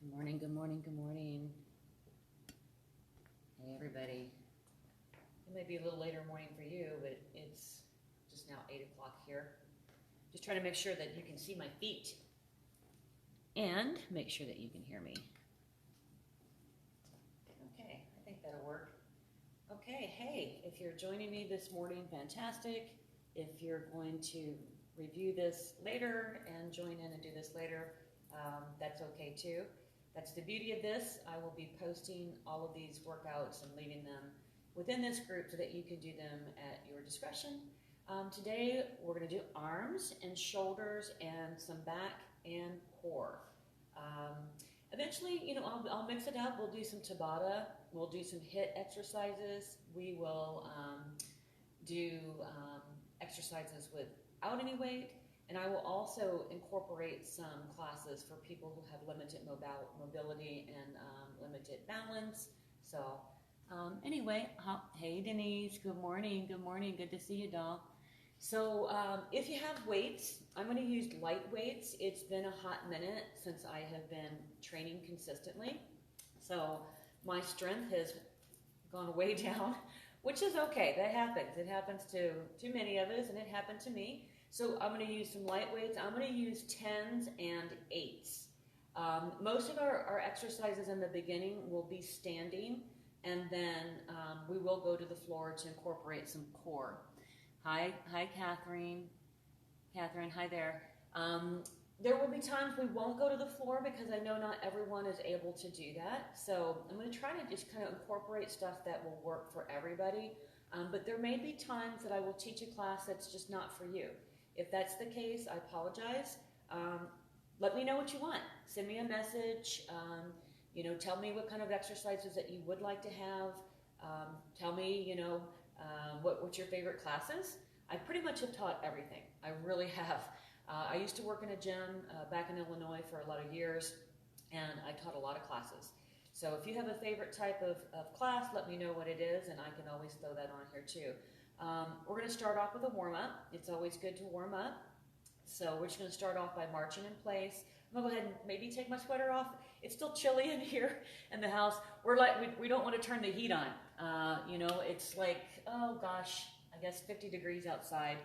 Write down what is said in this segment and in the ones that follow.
Good morning, good morning, good morning. Hey, everybody. It may be a little later morning for you, but it's just now 8 o'clock here. Just trying to make sure that you can see my feet and make sure that you can hear me. Okay, I think that'll work. Okay, hey, if you're joining me this morning, fantastic. If you're going to review this later and join in and do this later, that's okay too. That's the beauty of this. I will be posting all of these workouts and leaving them within this group so that you can do them at your discretion. Today we're going to do arms and shoulders and some back and core. Eventually, I'll mix it up. We'll do some Tabata. We'll do some HIIT exercises. We will do exercises without any weight. And I will also incorporate some classes for people who have limited mobility and limited balance. So anyway, hey Denise, good morning, good to see you, doll. So if you have weights, I'm going to use light weights. It's been a hot minute since I have been training consistently. So my strength has gone way down, which is okay. That happens. It happens to many of us, and it happened to me. So I'm going to use some light weights. I'm going to use 10s and 8s. Most of our exercises in the beginning will be standing, and then we will go to the floor to incorporate some core. Hi, Catherine. Catherine, hi there. There will be times we won't go to the floor because I know not everyone is able to do that. So I'm going to try to just kind of incorporate stuff that will work for everybody. But there may be times that I will teach a class that's just not for you. If that's the case, I apologize. Let me know what you want. Send me a message. Tell me what kind of exercises that you would like to have. Tell me, what your favorite class is. I pretty much have taught everything. I really have. I used to work in a gym back in Illinois for a lot of years, and I taught a lot of classes. So if you have a favorite type of class, let me know what it is, and I can always throw that on here too. We're going to start off with a warm-up. It's always good to warm up. So we're just going to start off by marching in place. I'm going to go ahead and maybe take my sweater off. It's still chilly in here in the house. We don't want to turn the heat on. It's like, oh gosh, I guess 50 degrees outside.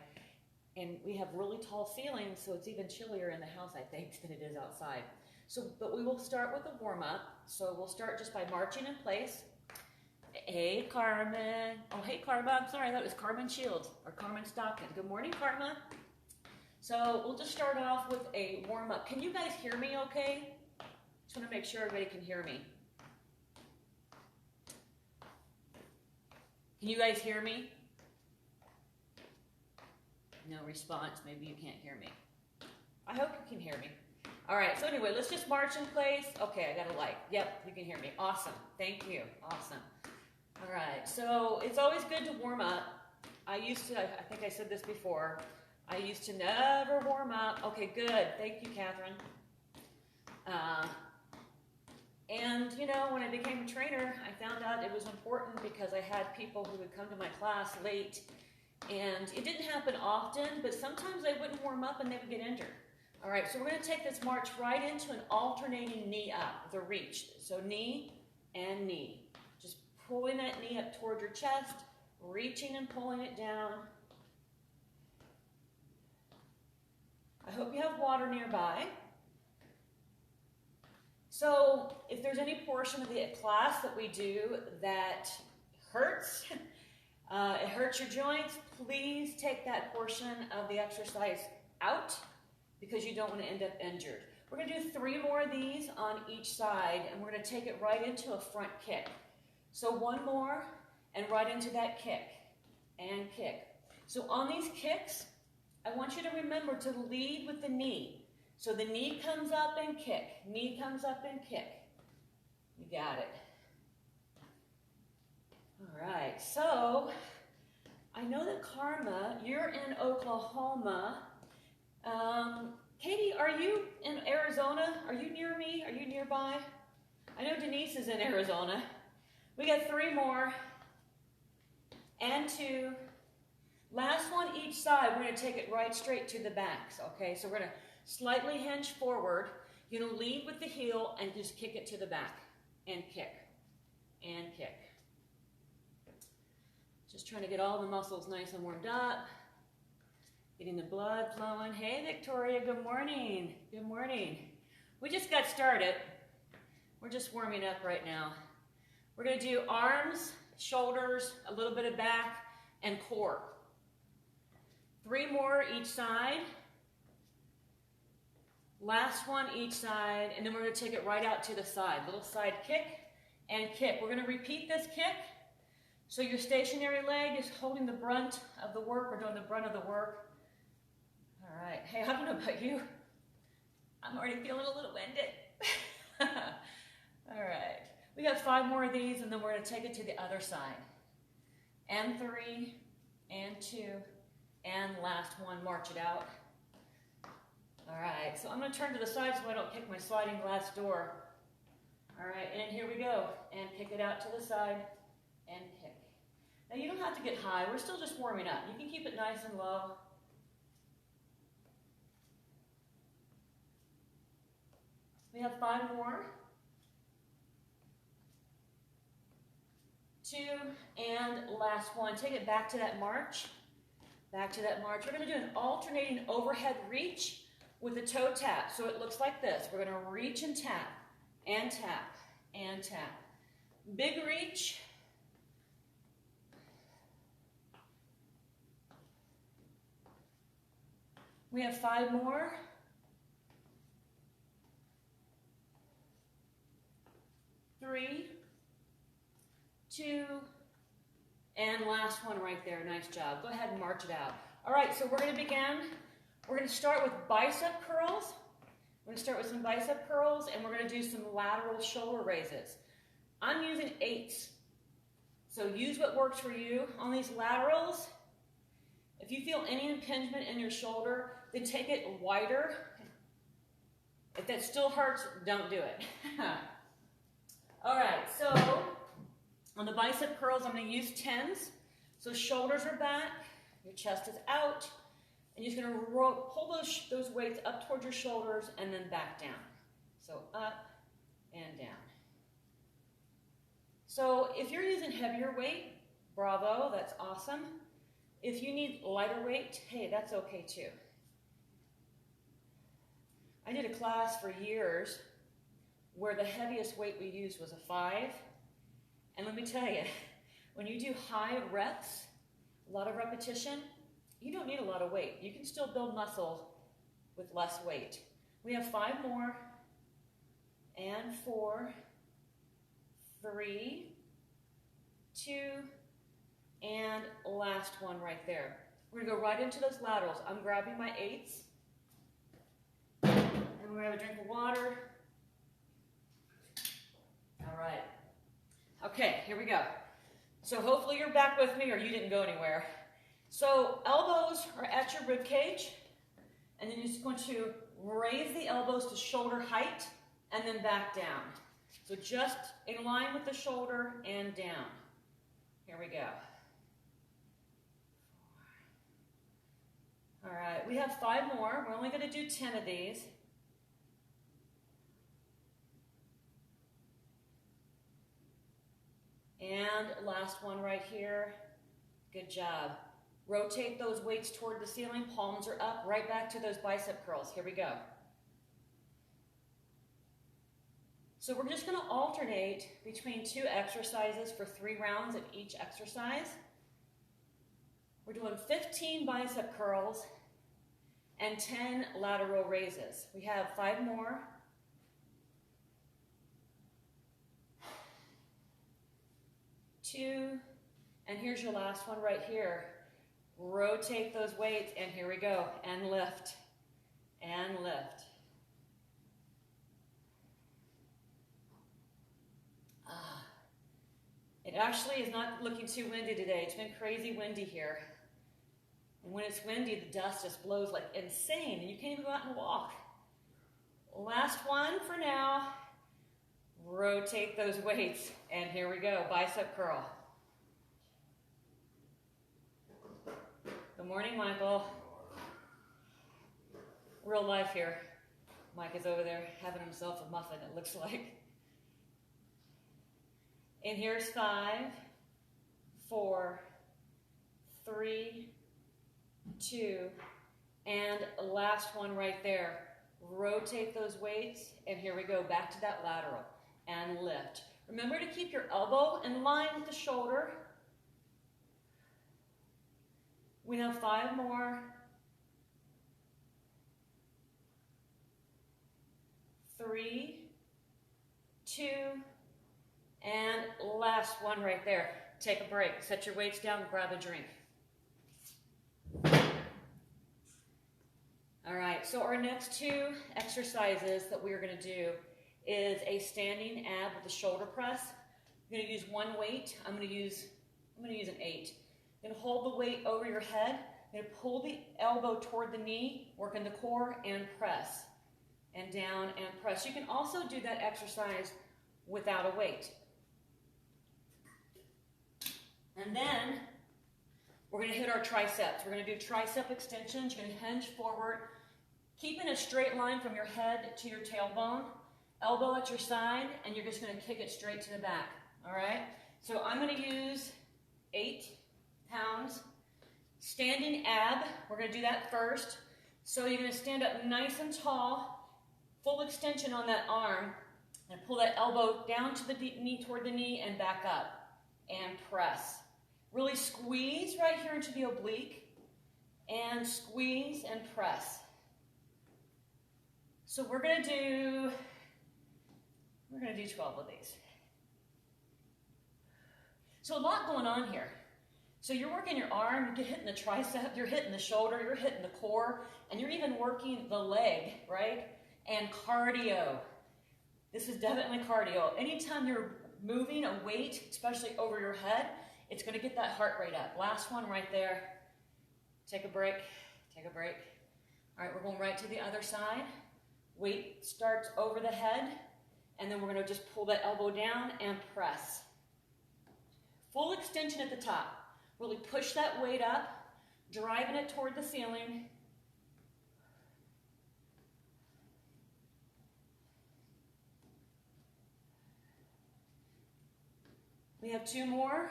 And we have really tall ceilings, so it's even chillier in the house, I think, than it is outside. But we will start with a warm-up. So we'll start just by marching in place. Hey, Carmen. Oh, hey, Karma. I'm sorry, that was Carmen Shields or Carmen Stockton. Good morning, Karma. So we'll just start off with a warm-up. Can you guys hear me okay? Just want to make sure everybody can hear me. Can you guys hear me? No response. Maybe you can't hear me. I hope you can hear me. All right, so anyway, let's just march in place. Okay, I got a light. Yep, you can hear me. Awesome. Thank you. Awesome. All right, so it's always good to warm up. I think I said this before, I used to never warm up. Okay, good. Thank you, Catherine. And, when I became a trainer, I found out it was important because I had people who would come to my class late, and it didn't happen often, but sometimes they wouldn't warm up and they would get injured. All right, so we're going to take this march right into an alternating knee up, the reach. So knee and knee. Just pulling that knee up toward your chest, reaching and pulling it down. I hope you have water nearby. So if there's any portion of the class that we do that hurts, it hurts your joints, please take that portion of the exercise out because you don't want to end up injured. We're going to do 3 more of these on each side, and we're going to take it right into a front kick. So 1 more, and right into that kick, and kick. So on these kicks, I want you to remember to lead with the knee. So the knee comes up and kick. Knee comes up and kick. You got it. All right, so I know that Karma, you're in Oklahoma. Katie, are you in Arizona? Are you near me? Are you nearby? I know Denise is in Arizona. We got 3 more. And 2. Last one each side. We're going to take it right straight to the backs, okay? So we're going to slightly hinge forward. You're gonna lead with the heel and just kick it to the back and kick and kick. Just trying to get all the muscles nice and warmed up, getting the blood flowing. Hey, Victoria, good morning. Good morning. We just got started. We're just warming up right now. We're gonna do arms, shoulders, a little bit of back, and core. 3 more each side. Last one each side, and then we're gonna take it right out to the side. Little side kick and kick. We're gonna repeat this kick. So your stationary leg is holding the brunt of the work. We're doing the brunt of the work. All right. Hey, I don't know about you. I'm already feeling a little winded. All right. We got 5 more of these, and then we're going to take it to the other side. And 3, and 2, and last one. March it out. All right. So I'm going to turn to the side so I don't kick my sliding glass door. All right. And here we go. And kick it out to the side, and kick. Now you don't have to get high. We're still just warming up. You can keep it nice and low. We have 5 more. 2, and last one. Take it back to that march. Back to that march. We're going to do an alternating overhead reach with a toe tap. So it looks like this. We're going to reach and tap, and tap, and tap. Big reach. We have 5 more. 3, 2, and last one right there. Nice job. Go ahead and march it out. All right, so we're going to begin. We're going to start with bicep curls. We're going to start with some bicep curls, and we're going to do some lateral shoulder raises. I'm using 8s. So use what works for you. On these laterals, if you feel any impingement in your shoulder, then take it wider. If that still hurts, don't do it. All right, so on the bicep curls, I'm going to use 10s. So shoulders are back, your chest is out, and you're just going to pull those weights up towards your shoulders and then back down. So up and down. So if you're using heavier weight, bravo, that's awesome. If you need lighter weight, hey, that's okay too. I did a class for years where the heaviest weight we used was a 5. And let me tell you, when you do high reps, a lot of repetition, you don't need a lot of weight. You can still build muscle with less weight. We have 5 more, and 4, 3, 2, and last one right there. We're gonna go right into those laterals. I'm grabbing my 8s, and we're gonna have a drink of water. All right. Okay, here we go. So hopefully you're back with me or you didn't go anywhere. So elbows are at your rib cage, and then you're just going to raise the elbows to shoulder height and then back down. So just in line with the shoulder and down. Here we go. All right, we have 5 more. We're only going to do 10 of these. And last one right here. Good job. Rotate those weights toward the ceiling. Palms are up. Right back to those bicep curls. Here we go. So we're just going to alternate between 2 exercises for 3 rounds of each exercise. We're doing 15 bicep curls and 10 lateral raises. We have 5 more. 2, and here's your last one right here. Rotate those weights, and here we go, and lift, and lift. It actually is not looking too windy today. It's been crazy windy here. And when it's windy, the dust just blows like insane, and you can't even go out and walk. Last one for now. Rotate those weights, and here we go, bicep curl. Good morning, Michael. Real life here. Mike is over there having himself a muffin, it looks like. And here's 5, 4, 3, 2, and last one right there. Rotate those weights, and here we go, back to that lateral, and lift. Remember to keep your elbow in line with the shoulder. We have 5 more. 3, 2, and last one right there. Take a break, set your weights down, grab a drink. All right, so our next 2 exercises that we're gonna do is a standing ab with the shoulder press. I'm gonna use 1 weight. I'm gonna use an 8. Then hold the weight over your head. Then pull the elbow toward the knee, work in the core, and press. And down and press. You can also do that exercise without a weight. And then we're going to hit our triceps. We're going to do tricep extensions. You're going to hinge forward, keeping a straight line from your head to your tailbone, elbow at your side, and you're just going to kick it straight to the back. All right? So I'm going to use 8 pounds. Standing ab, we're going to do that first. So you're going to stand up nice and tall, full extension on that arm, and pull that elbow down to the knee, toward the knee, and back up, and press. Really squeeze right here into the oblique, and squeeze and press. So we're gonna do 12 of these. So a lot going on here. So you're working your arm, you're hitting the tricep, you're hitting the shoulder, you're hitting the core, and you're even working the leg, right? And cardio. This is definitely cardio. Anytime you're moving a weight, especially over your head, it's going to get that heart rate up. Last one right there. Take a break. Take a break. All right, we're going right to the other side. Weight starts over the head, and then we're going to just pull that elbow down and press. Full extension at the top. Really push that weight up, driving it toward the ceiling. We have 2 more.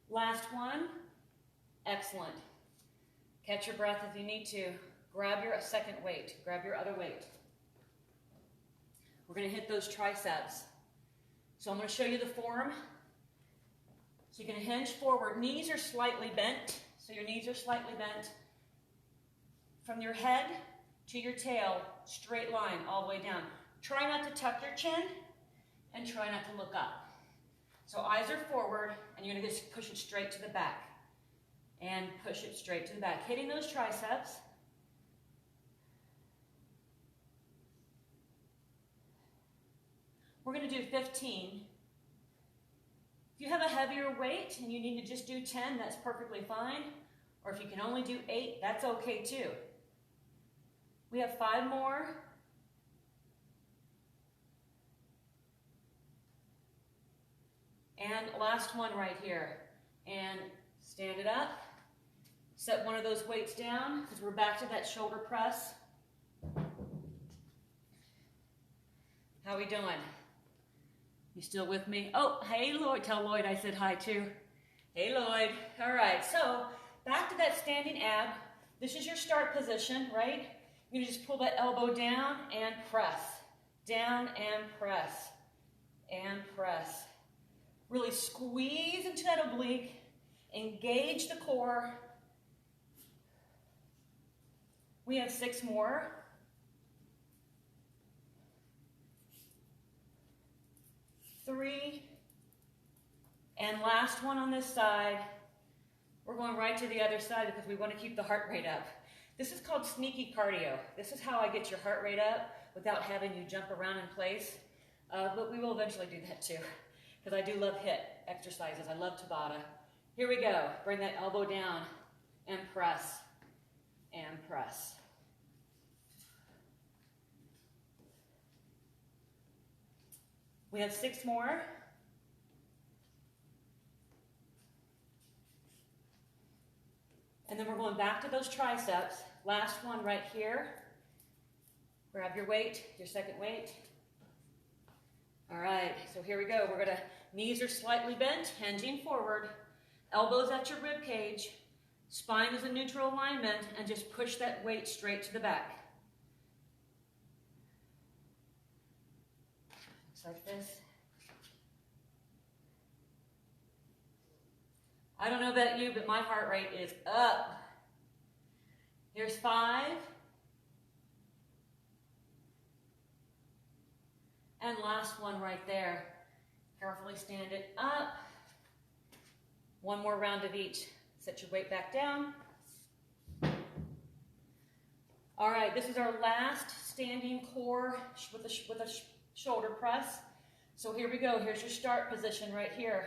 Last one. Excellent. Catch your breath if you need to. Grab your second weight. Grab your other weight. We're going to hit those triceps. So I'm going to show you the form. So you're going to hinge forward. Knees are slightly bent. So your knees are slightly bent. From your head to your tail, straight line all the way down. Try not to tuck your chin, and try not to look up. So eyes are forward, and you're going to just push it straight to the back. And push it straight to the back. Hitting those triceps. We're going to do 15. If you have a heavier weight and you need to just do 10, that's perfectly fine. Or if you can only do 8, that's okay too. We have 5 more. And last one right here. And stand it up. Set one of those weights down because we're back to that shoulder press. How are we doing? You still with me? Oh, hey Lloyd. Tell Lloyd I said hi too. Hey Lloyd. All right, so back to that standing ab. This is your start position, right? You're gonna just pull that elbow down and press. Down and press. And press. Really squeeze into that oblique. Engage the core. We have 6 more. Three. And last one on this side. We're going right to the other side because we want to keep the heart rate up. This is called sneaky cardio. This is how I get your heart rate up without having you jump around in place. But we will eventually do that too because I do love HIIT exercises. I love Tabata. Here we go. Bring that elbow down and press and press. We have 6 more. And then we're going back to those triceps. Last one right here. Grab your weight, your second weight. All right, so here we go. We're gonna, knees are slightly bent, hinging forward, elbows at your rib cage, spine is in neutral alignment, and just push that weight straight to the back. Looks like this. I don't know about you, but my heart rate is up. Here's 5. And last one right there. Carefully stand it up. One more round of each. Set your weight back down. All right, this is our last standing core with a shoulder press. So here we go. Here's your start position right here.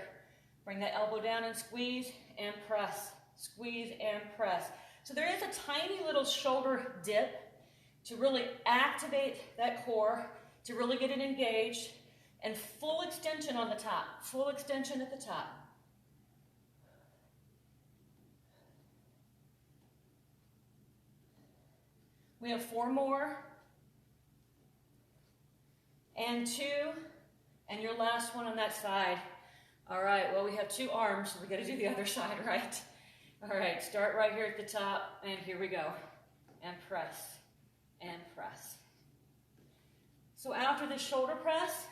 Bring that elbow down and squeeze and press. Squeeze and press. So there is a tiny little shoulder dip to really activate that core, to really get it engaged, and full extension on the top. Full extension at the top. We have 4 more. And 2. And your last one on that side. All right, well, we have 2 arms, so we got to do the other side, right? All right, start right here at the top, and here we go. And press, and press. So after the shoulder press,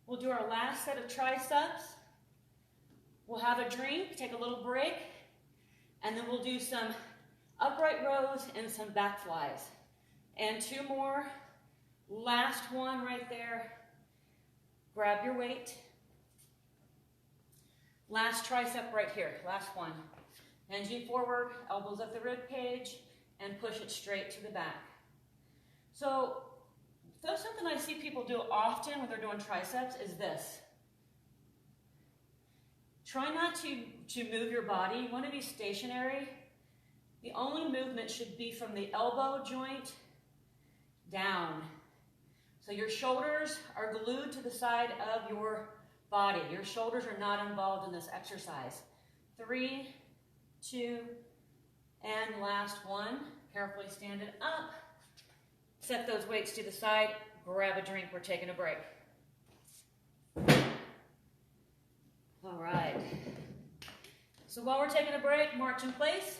we'll do our last set of triceps. We'll have a drink, take a little break, and then we'll do some upright rows and some back flies. And 2 more. Last one right there. Grab your weight. Last tricep right here, last one. Hinging forward, elbows up the rib cage, and push it straight to the back. So that's something I see people do often when they're doing triceps is this. Try not to move your body. You want to be stationary. The only movement should be from the elbow joint down. So your shoulders are glued to the side of your body. Your shoulders are not involved in this exercise. 3, 2, and last one. Carefully stand it up. Set those weights to the side. Grab a drink. We're taking a break. All right. So while we're taking a break, march in place.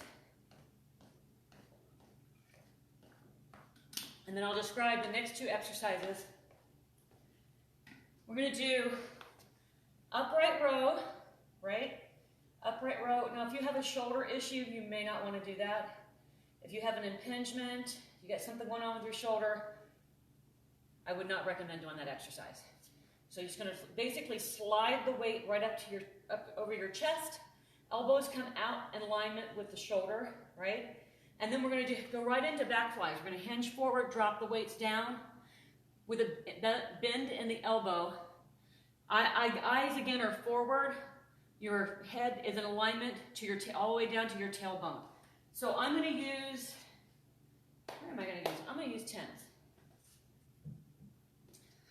And then I'll describe the next 2 exercises. We're going to do upright row, right? Upright row. Now, if you have a shoulder issue, you may not want to do that. If you have an impingement, you got something going on with your shoulder, I would not recommend doing that exercise. So you're just going to basically slide the weight right up to up over your chest. Elbows come out in alignment with the shoulder, right? And then we're going to go right into back flies. We're going to hinge forward, drop the weights down with a bend in the elbow. Eyes again are forward. Your head is in alignment to your all the way down to your tailbone. So I'm going to use, where am I going to use? I'm going to use 10s.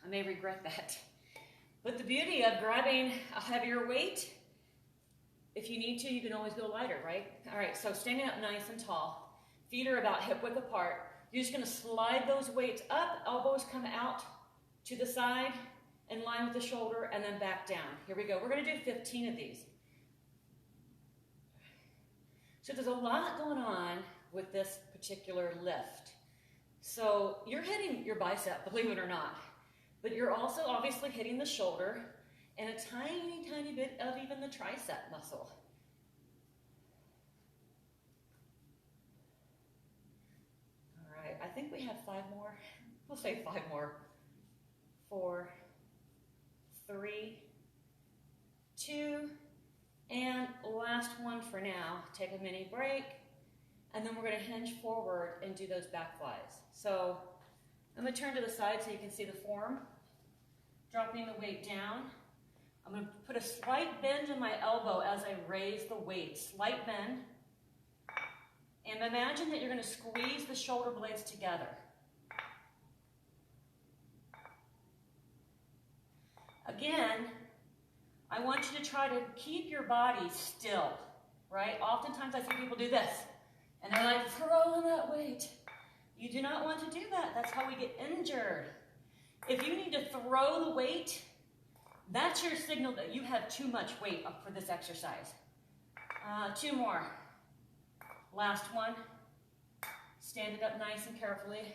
I may regret that. But the beauty of grabbing a heavier weight, if you need to, you can always go lighter, right? All right, so standing up nice and tall. Feet are about hip width apart. You're just going to slide those weights up. Elbows come out to the side, in line with the shoulder, and then back down. Here we go. We're going to do 15 of these. So there's a lot going on with this particular lift. So you're hitting your bicep, believe it or not. But you're also obviously hitting the shoulder and a tiny, tiny bit of even the tricep muscle. All right, I think we have 5 more. We'll say 5 more. 4, 3, 2, and last one for now. Take a mini break, and then we're going to hinge forward and do those back flies. So I'm going to turn to the side so you can see the form. Dropping the weight down. I'm going to put a slight bend in my elbow as I raise the weight. Slight bend. And imagine that you're going to squeeze the shoulder blades together. Again, I want you to try to keep your body still, right? Oftentimes I see people do this, and they're like throwing that weight. You do not want to do that. That's how we get injured. If you need to throw the weight, that's your signal that you have too much weight up for this exercise. 2 more. Last one. Stand it up nice and carefully.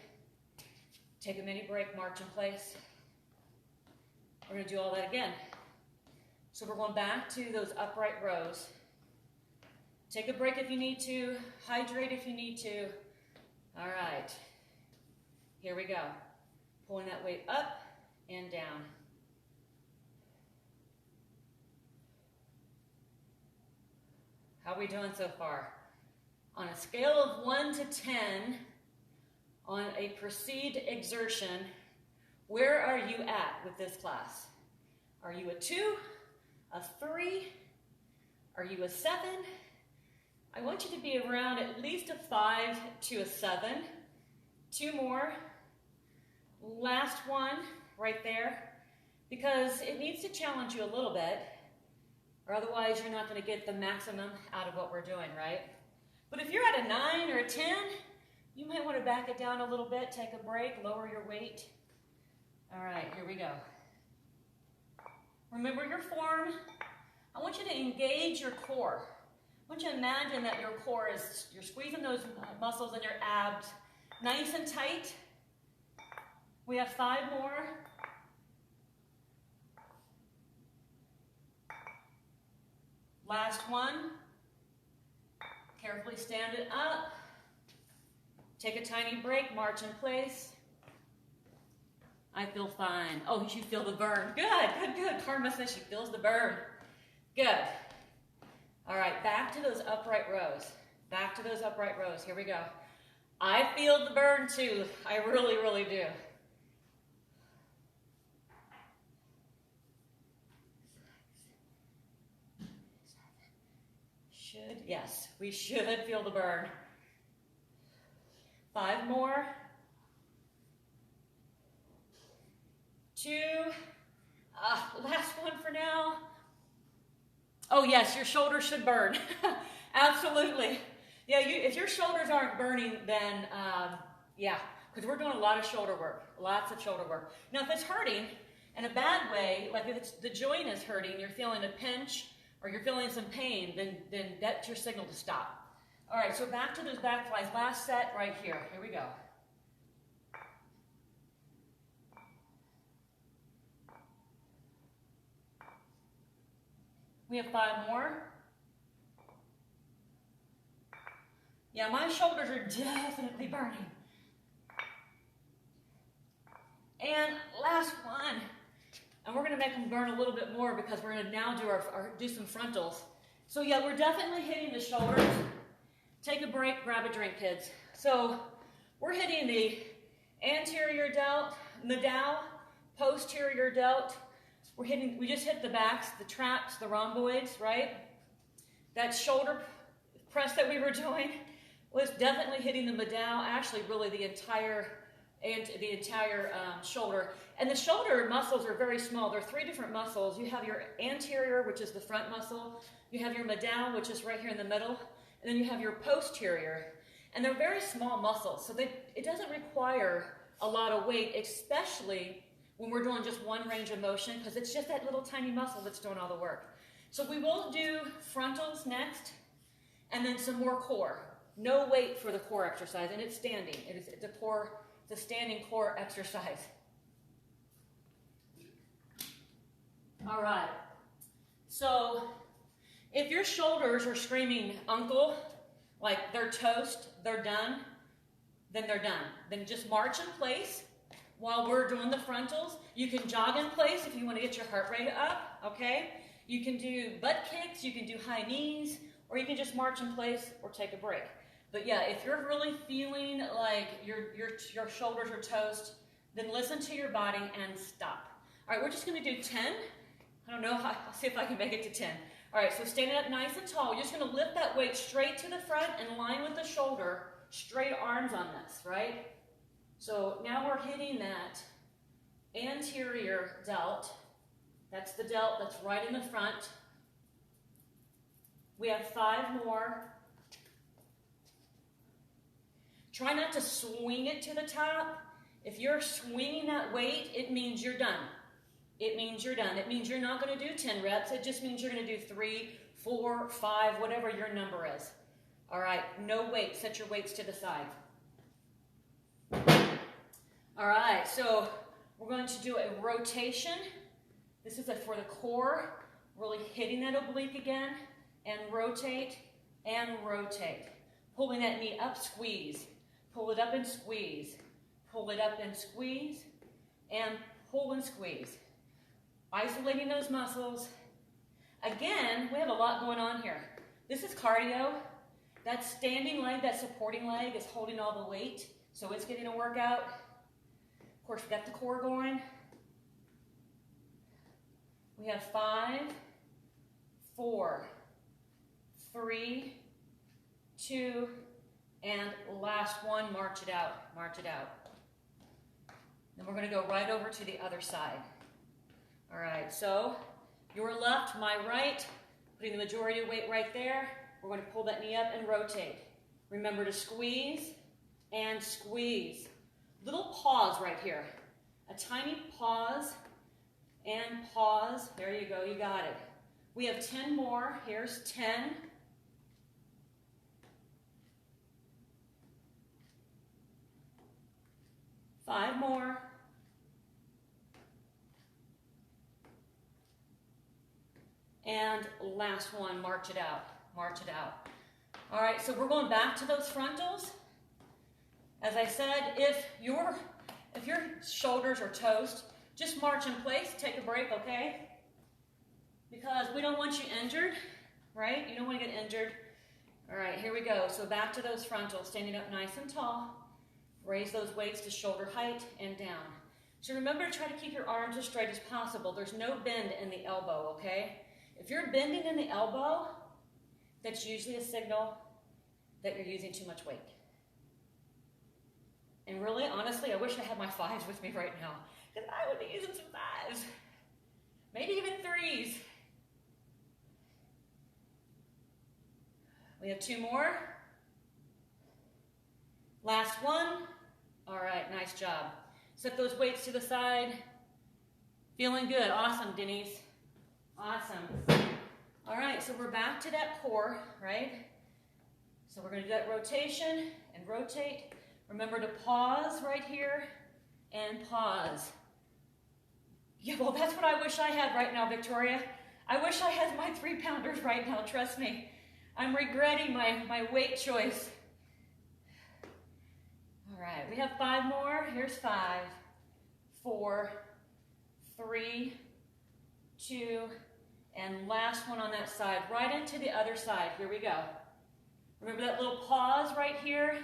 Take a mini break, march in place. We're going to do all that again. So we're going back to those upright rows. Take a break if you need to. Hydrate if you need to. All right. Here we go. Pulling that weight up and down. How are we doing so far? On a scale of 1 to 10, on a perceived exertion, where are you at with this class? Are you a 2, a 3? Are you a 7? I want you to be around at least a 5 to a 7. 2 more. Last one, right there, because it needs to challenge you a little bit, or otherwise you're not going to get the maximum out of what we're doing, right? But if you're at a 9 or a 10, you might want to back it down a little bit, take a break, lower your weight. All right, here we go. Remember your form. I want you to engage your core. I want you to imagine that your core is, you're squeezing those muscles in your abs nice and tight. We have 5 more. Last one. Carefully stand it up. Take a tiny break, march in place. I feel fine. Oh, you feel the burn. Good, good, good. Karma says she feels the burn. Good. All right, back to those upright rows. Back to those upright rows. Here we go. I feel the burn too. I really, really do. Yes, we should feel the burn. 5 more. 2. Last one for now. Oh yes, your shoulders should burn. Absolutely. Yeah, if your shoulders aren't burning, then yeah, because we're doing a lot of shoulder work, lots of shoulder work. Now if it's hurting in a bad way, like if it's, the joint is hurting, you're feeling a pinch, or you're feeling some pain, then that's your signal to stop. All right, so back to those back flies. Last set right here. Here we go. We have 5 more. Yeah, my shoulders are definitely burning. And last one. And we're going to make them burn a little bit more because we're going to now do some frontals. So yeah, we're definitely hitting the shoulders. Take a break, grab a drink, kids. So we're hitting the anterior delt, medial, posterior delt. We just hit the backs, the traps, the rhomboids, right? That shoulder press that we were doing was definitely hitting the medial, actually really the entire shoulder. And the shoulder muscles are very small. There are 3 different muscles. You have your anterior, which is the front muscle. You have your medial, which is right here in the middle. And then you have your posterior. And they're very small muscles. So it doesn't require a lot of weight, especially when we're doing just one range of motion, because it's just that little tiny muscle that's doing all the work. So we will do frontals next, and then some more core. No weight for the core exercise, and it's standing. It's a standing core exercise. All right. So if your shoulders are screaming uncle, like they're toast, they're done, then they're done. Then just march in place while we're doing the frontals. You can jog in place if you want to get your heart rate up, okay? You can do butt kicks, you can do high knees, or you can just march in place or take a break. But yeah, if you're really feeling like your shoulders are toast, then listen to your body and stop. All right, we're just going to do 10. I don't know, I'll see if I can make it to 10. All right, so standing up nice and tall. You're just going to lift that weight straight to the front in line with the shoulder, straight arms on this, right? So now we're hitting that anterior delt. That's the delt that's right in the front. We have 5 more. Try not to swing it to the top. If you're swinging that weight, it means you're done. It means you're done. It means you're not going to do 10 reps. It just means you're going to do 3, 4, 5, whatever your number is. All right, no weight. Set your weights to the side. All right, so we're going to do a rotation. This is for the core, really hitting that oblique again, and rotate, and rotate. Pulling that knee up, squeeze. Pull it up and squeeze. Pull it up and squeeze, and pull and squeeze. Isolating those muscles. Again, we have a lot going on here. This is cardio. That standing leg, that supporting leg is holding all the weight, so it's getting a workout. Of course, we got the core going. We have 5, 4, 3, 2, and last one, march it out, march it out. Then we're going to go right over to the other side. All right, so your left, my right, putting the majority of weight right there. We're going to pull that knee up and rotate. Remember to squeeze and squeeze. Little pause right here. A tiny pause and pause. There you go, you got it. We have 10 more. Here's 10. Five more. And last one, march it out, march it out. All right, so we're going back to those frontals. As I said, if your shoulders are toast, just march in place, take a break, okay? Because we don't want you injured, right? You don't want to get injured. All right, here we go. So back to those frontals, standing up nice and tall. Raise those weights to shoulder height and down. So remember to try to keep your arms as straight as possible. There's no bend in the elbow, okay? If you're bending in the elbow, that's usually a signal that you're using too much weight. And really, honestly, I wish I had my 5s with me right now, because I would be using some 5s, maybe even 3s. We have 2 more. Last one. All right, nice job. Set those weights to the side. Feeling good. Awesome, Denise. Awesome. All right, so we're back to that core, right? So we're going to do that rotation and rotate. Remember to pause right here and pause. Yeah, well, that's what I wish I had right now, Victoria. I wish I had my 3-pounders right now, trust me. I'm regretting my weight choice. All right, we have 5 more. Here's 5, 4, 3, 2, and last one on that side, right into the other side. Here we go. Remember that little pause right here?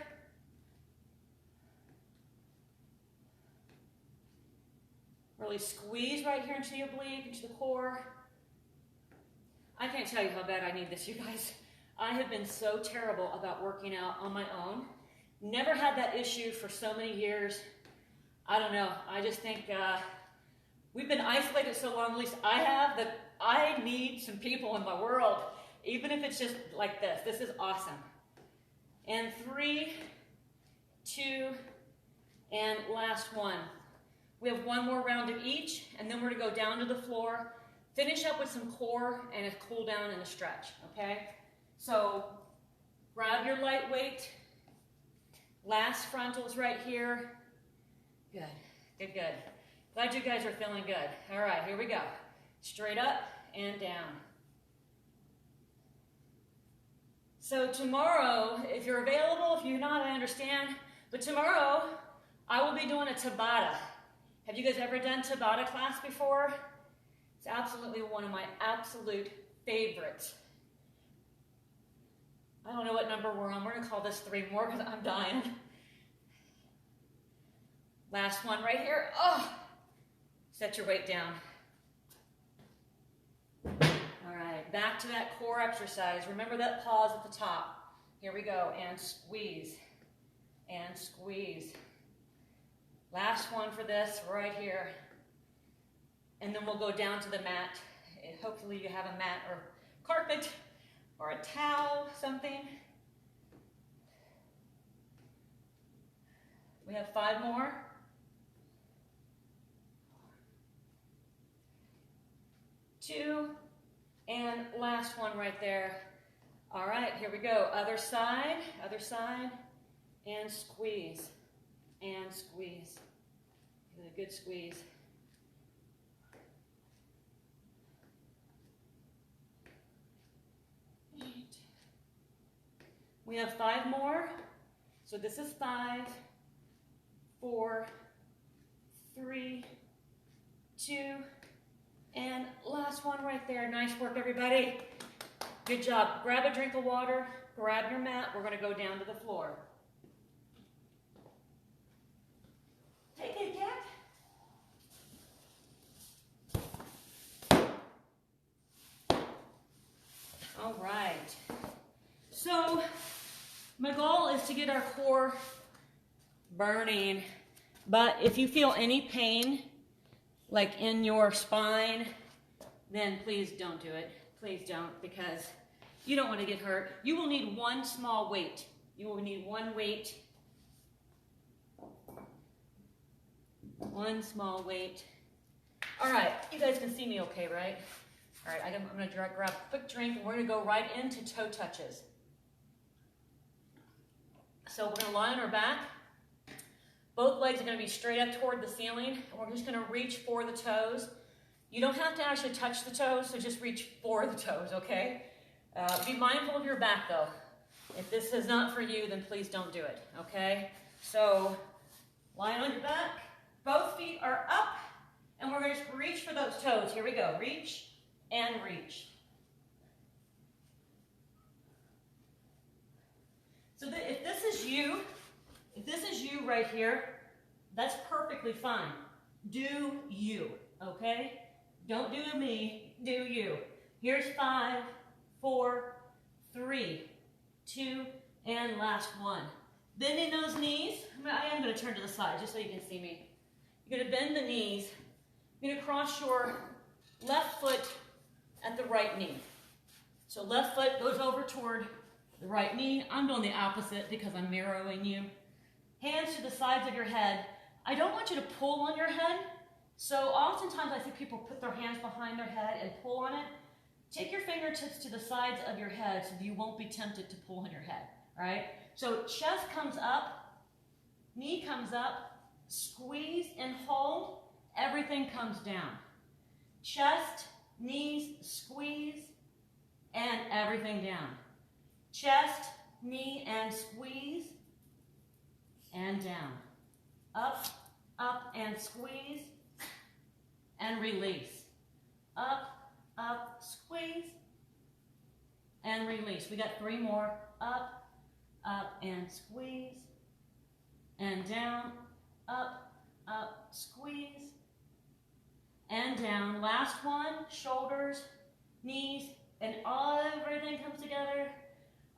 Really squeeze right here into the oblique, into the core. I can't tell you how bad I need this, you guys. I have been so terrible about working out on my own. Never had that issue for so many years. I don't know. I just think we've been isolated so long, at least I have, that I need some people in my world, even if it's just like this. This is awesome. And 3, 2, and last one. We have 1 more round of each, and then we're going to go down to the floor, finish up with some core and a cool down and a stretch, okay? So grab your light weight. Last frontals right here. Good, good, good. Glad you guys are feeling good. All right, here we go. Straight up and down. So tomorrow, if you're available, if you're not, I understand. But tomorrow, I will be doing a Tabata. Have you guys ever done Tabata class before? It's absolutely one of my absolute favorites. I don't know what number we're on. We're going to call this 3 more because I'm dying. Last one right here. Oh, set your weight down. All right, back to that core exercise. Remember that pause at the top. Here we go, and squeeze, and squeeze. Last one for this right here. And then we'll go down to the mat. Hopefully you have a mat or carpet or a towel, something. We have 5 more. 2, and last one right there. All right, here we go. Other side, and squeeze, and squeeze. Give it a good squeeze. We have 5 more. So this is 5, 4, 3, 2, and last one right there. Nice work, everybody. Good job. Grab a drink of water, grab your mat. We're going to go down to the floor. Take it, Kat. All right. So my goal is to get our core burning, but if you feel any pain, like in your spine, then please don't do it. Please don't, because you don't want to get hurt. You will need one small weight. You will need one weight. One small weight. All right, you guys can see me okay, right? All right, I'm going to grab a quick drink, and we're going to go right into toe touches. So we're going to lie on our back. Both legs are going to be straight up toward the ceiling. And we're just going to reach for the toes. You don't have to actually touch the toes, so just reach for the toes, okay? Be mindful of your back, though. If this is not for you, then please don't do it, okay? So lie on your back. Both feet are up, and we're going to just reach for those toes. Here we go. Reach and reach. So if this is you right here, that's perfectly fine. Do you, okay? Don't do me, do you. Here's 5, 4, 3, 2, and last one. Bending those knees. I am going to turn to the side just so you can see me. You're going to bend the knees. You're going to cross your left foot at the right knee. So left foot goes over toward the right knee. I'm doing the opposite because I'm mirroring you. Hands to the sides of your head. I don't want you to pull on your head. So oftentimes I see people put their hands behind their head and pull on it. Take your fingertips to the sides of your head so that you won't be tempted to pull on your head, all right? So chest comes up, knee comes up, squeeze and hold, everything comes down. Chest, knees, squeeze, and everything down. Chest, knee, and squeeze, and down. Up, up, and squeeze, and release. Up, up, squeeze, and release. We got 3 more. Up, up, and squeeze, and down. Up, up, squeeze, and down. Last one, shoulders, knees, and everything comes together.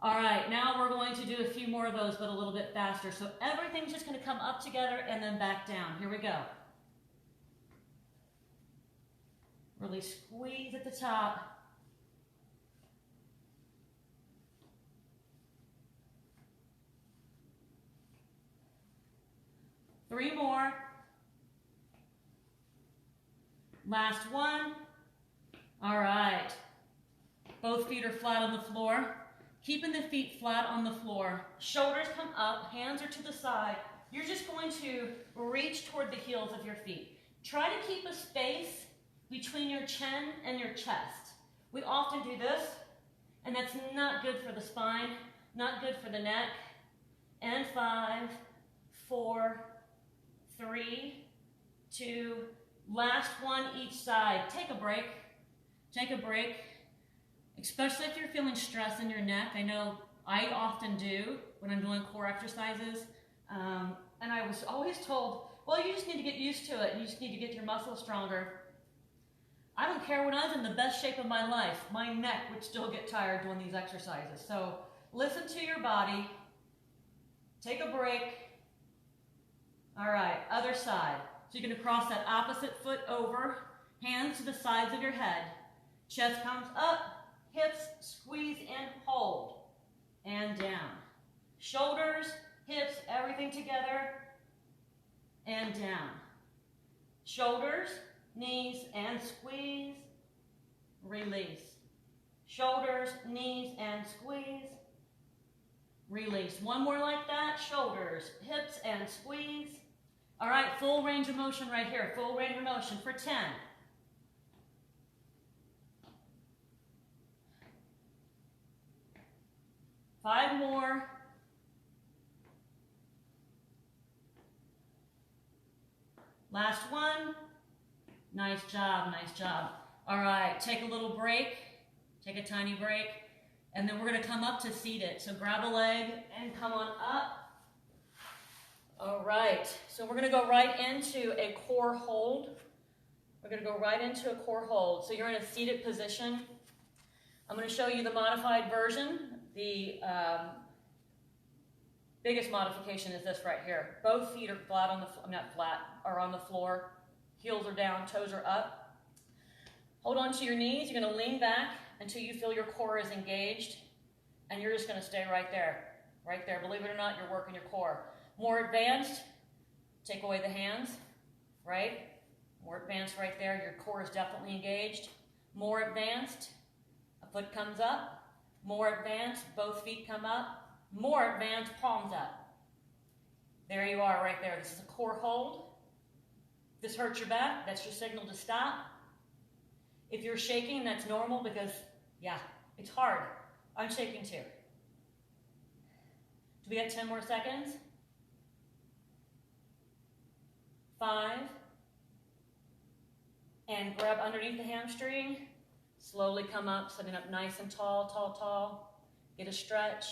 All right, now we're going to do a few more of those, but a little bit faster. So everything's just going to come up together and then back down. Here we go. Really squeeze at the top. Three more. Last one. All right. Both feet are flat on the floor. Keeping the feet flat on the floor. Shoulders come up, hands are to the side. You're just going to reach toward the heels of your feet. Try to keep a space between your chin and your chest. We often do this, and that's not good for the spine, not good for the neck. And 5, 4, 3, 2, last one each side. Take a break. Take a break. Especially if you're feeling stress in your neck. I know I often do when I'm doing core exercises. And I was always told, well, you just need to get used to it. You just need to get your muscles stronger. I don't care when I was in the best shape of my life, my neck would still get tired doing these exercises. So listen to your body. Take a break. All right, other side. So you're going to cross that opposite foot over, hands to the sides of your head. Chest comes up. Hips, squeeze and hold, and down. Shoulders, hips, everything together, and down. Shoulders, knees, and squeeze. Release. Shoulders, knees, and squeeze. Release. One more like that. Shoulders, hips, and squeeze. All right, full range of motion right here. Full range of motion for 10. 5 more. Last one. Nice job, nice job. All right, take a little break. Take a tiny break. And then we're going to come up to seated. So grab a leg and come on up. All right, so we're going to go right into a core hold. We're going to go right into a core hold. So you're in a seated position. I'm going to show you the modified version. The biggest modification is this right here. Both feet are flat on the, not flat, are on the floor. Heels are down, toes are up. Hold on to your knees. You're going to lean back until you feel your core is engaged. And you're just going to stay right there. Right there. Believe it or not, you're working your core. More advanced, take away the hands, right? More advanced right there. Your core is definitely engaged. More advanced, a foot comes up. More advanced, both feet come up. More advanced, palms up. There you are right there. This is a core hold. If this hurts your back, that's your signal to stop. If you're shaking, that's normal because, yeah, it's hard. I'm shaking too. Do we got 10 more seconds? 5. And grab underneath the hamstring. Slowly come up, sitting up nice and tall, tall, tall. Get a stretch.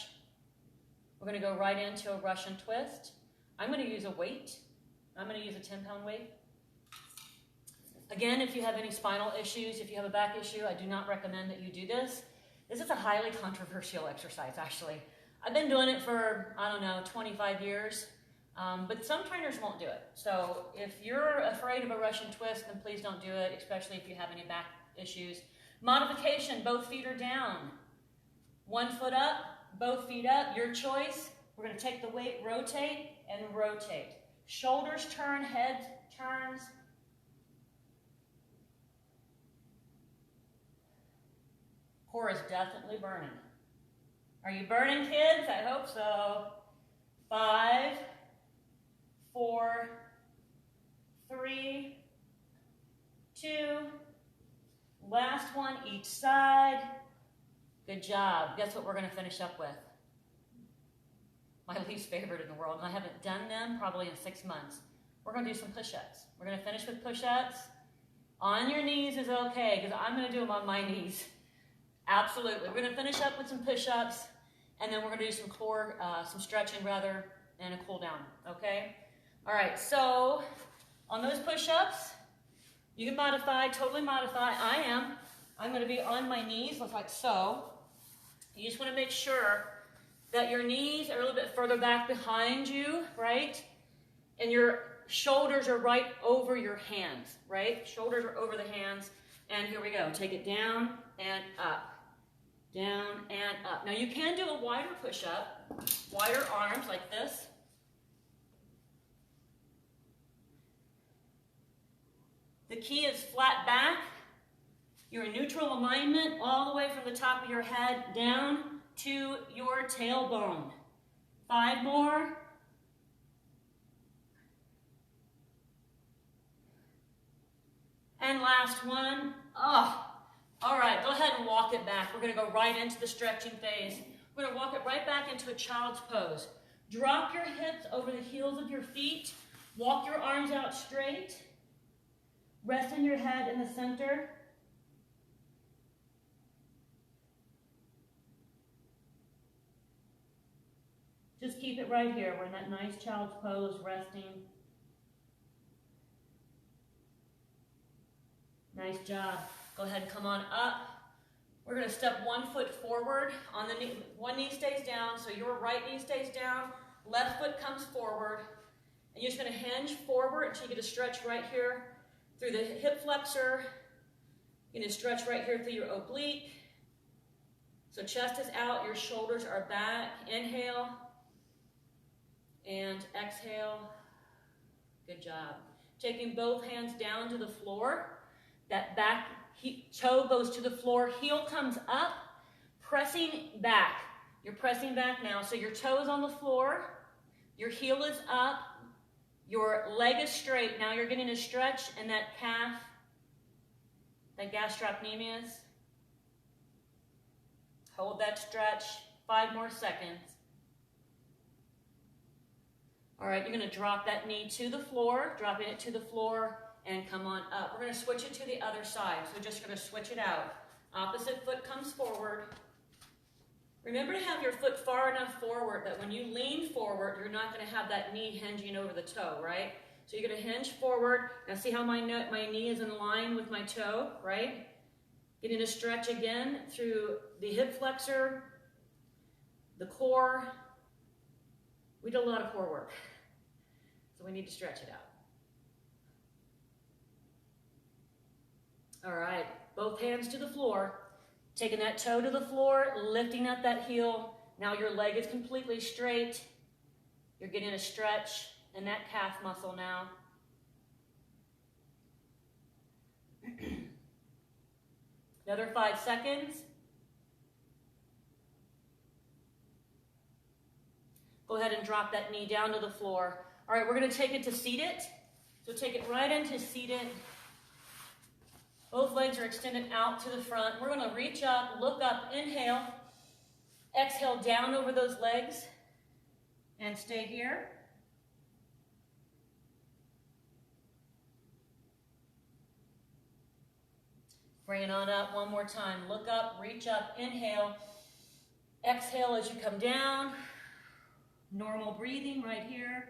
We're going to go right into a Russian twist. I'm going to use a weight. I'm going to use a 10-pound weight. Again, if you have any spinal issues, if you have a back issue, I do not recommend that you do this. This is a highly controversial exercise, actually. I've been doing it for, 25 years, but some trainers won't do it. So if you're afraid of a Russian twist, then please don't do it, especially if you have any back issues. Modification, both feet are down. One foot up, both feet up, your choice. We're going to take the weight, rotate, and rotate. Shoulders turn, head turns. Core is definitely burning. Are you burning, kids? I hope so. 5, 4, 3, 2, last one each side. Good job. Guess what we're going to finish up with? My least favorite in the world, and I haven't done them probably in 6 months. We're going to do some push-ups. We're going to finish with push-ups. On your knees is okay, because I'm going to do them on my knees. Absolutely. We're going to finish up with some push-ups, and then we're going to do some core, some stretching rather, and a cool down, okay? All right, so on those push-ups, you can modify, totally modify. I'm going to be on my knees, like so. You just want to make sure that your knees are a little bit further back behind you, right? And your shoulders are right over your hands, right? Shoulders are over the hands. And here we go. Take it down and up. Down and up. Now you can do a wider push-up, wider arms like this. The key is flat back. You're in neutral alignment all the way from the top of your head down to your tailbone. 5 more. And last one. Oh. All right, go ahead and walk it back. We're going to go right into the stretching phase. We're going to walk it right back into a child's pose. Drop your hips over the heels of your feet. Walk your arms out straight. Resting your head in the center. Just keep it right here. We're in that nice child's pose, resting. Nice job. Go ahead and come on up. We're going to step 1 foot forward. On the knee, one knee stays down, so your right knee stays down. Left foot comes forward. And you're just going to hinge forward until you get a stretch right here through the hip flexor. You're going to stretch right here through your oblique. So chest is out, your shoulders are back. Inhale and exhale. Good job. Taking both hands down to the floor. That back toe goes to the floor, heel comes up, pressing back. You're pressing back now. So your toe is on the floor, your heel is up, your leg is straight. Now you're getting a stretch in that calf, that gastrocnemius. Hold that stretch, 5 more seconds. All right, you're going to drop that knee to the floor, dropping it to the floor, and come on up. We're going to switch it to the other side. So just going to switch it out. Opposite foot comes forward. Remember to have your foot far enough forward that when you lean forward, you're not going to have that knee hinging over the toe, right? So you're going to hinge forward. Now see how my knee is in line with my toe, right? Getting a stretch again through the hip flexor, the core. We did a lot of core work, so we need to stretch it out. All right, both hands to the floor, taking that toe to the floor, lifting up that heel. Now your leg is completely straight. You're getting a stretch in that calf muscle now. Another 5 seconds. Go ahead and drop that knee down to the floor. All right, we're going to take it to seated. So take it right into seated. Both legs are extended out to the front. We're going to reach up, look up, inhale. Exhale down over those legs. And stay here. Bring it on up one more time. Look up, reach up, inhale. Exhale as you come down. Normal breathing right here.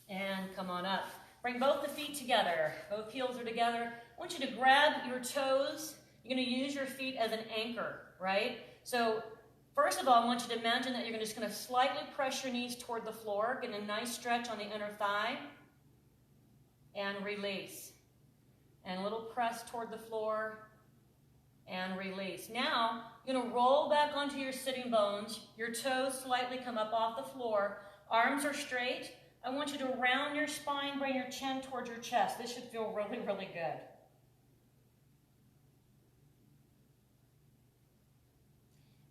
And come on up. Bring both the feet together. Both heels are together. I want you to grab your toes. You're going to use your feet as an anchor, right? So first of all, I want you to imagine that you're just going to slightly press your knees toward the floor, get a nice stretch on the inner thigh, and release. And a little press toward the floor, and release. Now, you're going to roll back onto your sitting bones. Your toes slightly come up off the floor. Arms are straight. I want you to round your spine, bring your chin towards your chest. This should feel really, really good.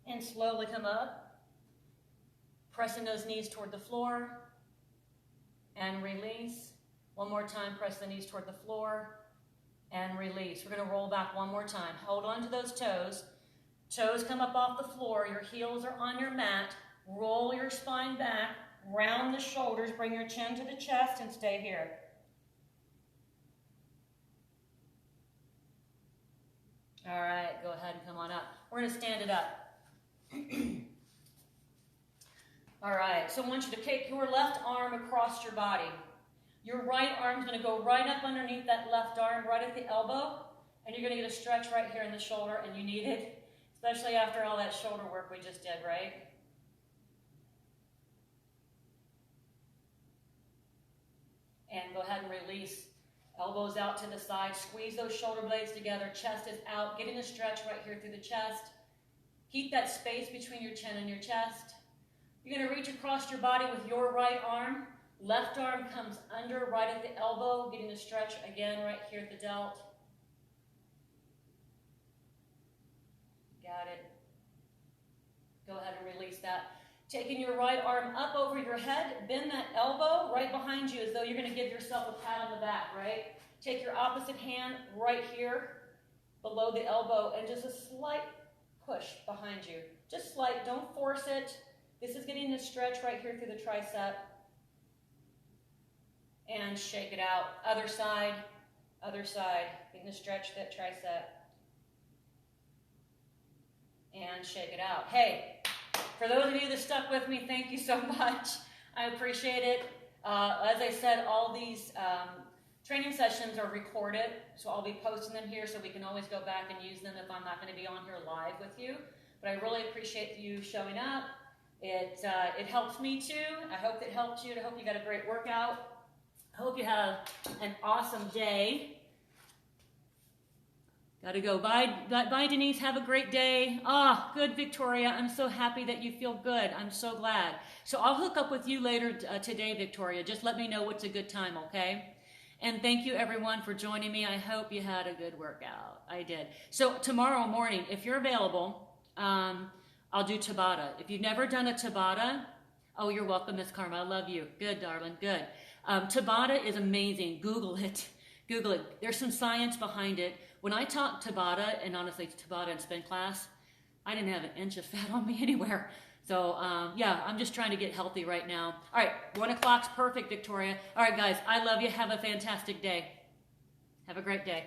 And slowly come up, pressing those knees toward the floor, and release. One more time, press the knees toward the floor, and release. We're going to roll back one more time. Hold on to those toes. Toes come up off the floor. Your heels are on your mat. Roll your spine back. Round the shoulders. Bring your chin to the chest and stay here. All right, go ahead and come on up. We're going to stand it up. All right, so I want you to take your left arm across your body. Your right arm is going to go right up underneath that left arm, right at the elbow, and you're going to get a stretch right here in the shoulder, and you need it, especially after all that shoulder work we just did, right? And go ahead and release. Elbows out to the side. Squeeze those shoulder blades together. Chest is out. Getting a stretch right here through the chest. Keep that space between your chin and your chest. You're going to reach across your body with your right arm. Left arm comes under right at the elbow. Getting a stretch again right here at the delt. Got it. Go ahead and release that. Taking your right arm up over your head, bend that elbow right behind you as though you're going to give yourself a pat on the back, right? Take your opposite hand right here below the elbow and just a slight push behind you. Just slight, don't force it. This is getting the stretch right here through the tricep. And shake it out. Other side, getting to stretch that tricep. And shake it out. Hey. For those of you that stuck with me, thank you so much. I appreciate it. As I said, all these training sessions are recorded, so I'll be posting them here so we can always go back and use them if I'm not going to be on here live with you. But I really appreciate you showing up. It helps me too. I hope it helped you. I hope you got a great workout. I hope you have an awesome day. Gotta go. Bye, Denise. Have a great day. Ah, good, Victoria. I'm so happy that you feel good. I'm so glad. So I'll hook up with you later today, Victoria. Just let me know what's a good time, okay? And thank you, everyone, for joining me. I hope you had a good workout. I did. So tomorrow morning, if you're available, I'll do Tabata. If you've never done a Tabata, oh, you're welcome, Miss Karma. I love you. Good, darling. Good. Tabata is amazing. Google it. Google it. There's some science behind it. When I taught Tabata, and honestly, Tabata and spin class, I didn't have an inch of fat on me anywhere. So, yeah, I'm just trying to get healthy right now. All right, 1 o'clock's perfect, Victoria. All right, guys, I love you. Have a fantastic day. Have a great day.